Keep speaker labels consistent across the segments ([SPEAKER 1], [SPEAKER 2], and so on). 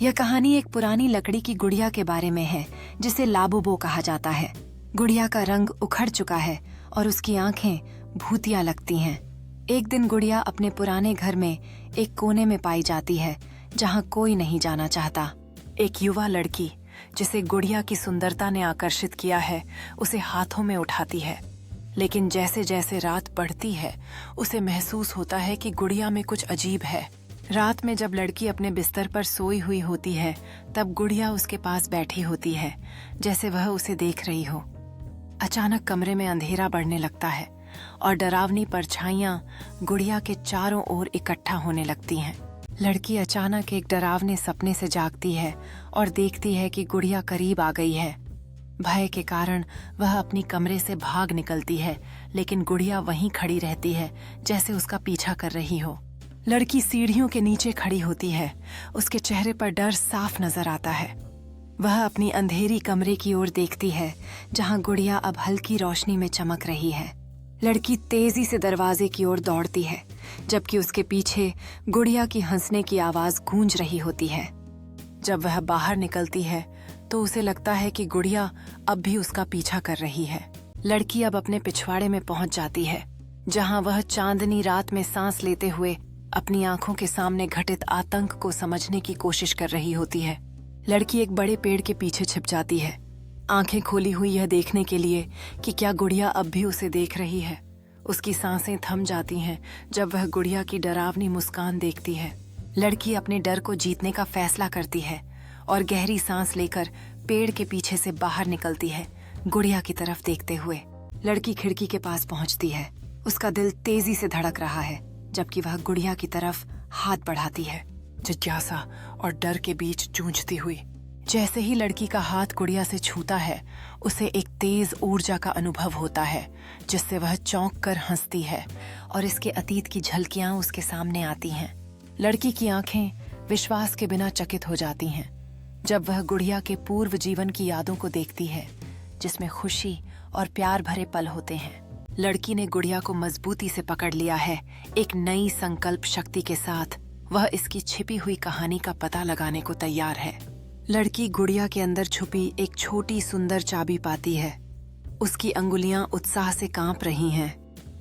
[SPEAKER 1] यह कहानी एक पुरानी लकड़ी की गुड़िया के बारे में है जिसे लाबुबो कहा जाता है। गुड़िया का रंग उखड़ चुका है और उसकी आंखें भूतिया लगती हैं। एक दिन गुड़िया अपने पुराने घर में एक कोने में पाई जाती है जहां कोई नहीं जाना चाहता। एक युवा लड़की जिसे गुड़िया की सुंदरता ने आकर्षित किया है उसे हाथों में उठाती है, लेकिन जैसे जैसे रात बढ़ती है उसे महसूस होता है कि गुड़िया में कुछ अजीब है। रात में जब लड़की अपने बिस्तर पर सोई हुई होती है तब गुड़िया उसके पास बैठी होती है जैसे वह उसे देख रही हो। अचानक कमरे में अंधेरा बढ़ने लगता है और डरावनी परछाइयां गुड़िया के चारों ओर इकट्ठा होने लगती हैं। लड़की अचानक एक डरावने सपने से जागती है और देखती है कि गुड़िया करीब आ गई है। भय के कारण वह अपनी कमरे से भाग निकलती है, लेकिन गुड़िया वहीं खड़ी रहती है जैसे उसका पीछा कर रही हो। लड़की सीढ़ियों के नीचे खड़ी होती है, उसके चेहरे पर डर साफ नजर आता है। वह अपनी अंधेरी कमरे की ओर देखती है जहां गुड़िया अब हल्की रोशनी में चमक रही है। लड़की तेजी से दरवाजे की ओर दौड़ती है, जबकि उसके पीछे गुड़िया की हंसने की आवाज गूंज रही होती है। जब वह बाहर निकलती है तो उसे लगता है कि गुड़िया अब भी उसका पीछा कर रही है। लड़की अब अपने पिछवाड़े में पहुंच जाती है, जहां वह चांदनी रात में सांस लेते हुए अपनी आंखों के सामने घटित आतंक को समझने की कोशिश कर रही होती है। लड़की एक बड़े पेड़ के पीछे छिप जाती है, आंखें खोली हुई यह देखने के लिए कि क्या गुड़िया अब भी उसे देख रही है। उसकी सांसें थम जाती हैं जब वह गुड़िया की डरावनी मुस्कान देखती है। लड़की अपने डर को जीतने का फैसला करती है और गहरी सांस लेकर पेड़ के पीछे से बाहर निकलती है, गुड़िया की तरफ देखते हुए। लड़की खिड़की के पास पहुंचती है। उसका दिल तेजी से धड़क रहा है जबकि वह गुड़िया की तरफ हाथ बढ़ाती है, जिज्ञासा और डर के बीच जूझती हुई। जैसे ही लड़की का हाथ गुड़िया से छूता है उसे एक तेज ऊर्जा का अनुभव होता है जिससे वह चौंक कर हंसती है और इसके अतीत की झलकियां उसके सामने आती हैं। लड़की की आंखें विश्वास के बिना चकित हो जाती हैं जब वह गुड़िया के पूर्व जीवन की यादों को देखती है जिसमें खुशी और प्यार भरे पल होते हैं। लड़की ने गुड़िया को मजबूती से पकड़ लिया है। एक नई संकल्प शक्ति के साथ वह इसकी छिपी हुई कहानी का पता लगाने को तैयार है। लड़की गुड़िया के अंदर छुपी एक छोटी सुंदर चाबी पाती है। उसकी अंगुलियां उत्साह से कांप रही हैं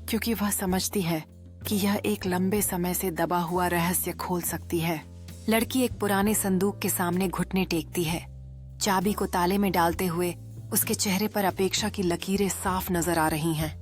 [SPEAKER 1] क्योंकि वह समझती है कि यह एक लंबे समय से दबा हुआ रहस्य खोल सकती है। लड़की एक पुराने संदूक के सामने घुटने टेकती है। चाबी को ताले में डालते हुए उसके चेहरे पर अपेक्षा की लकीरें साफ नजर आ रही हैं।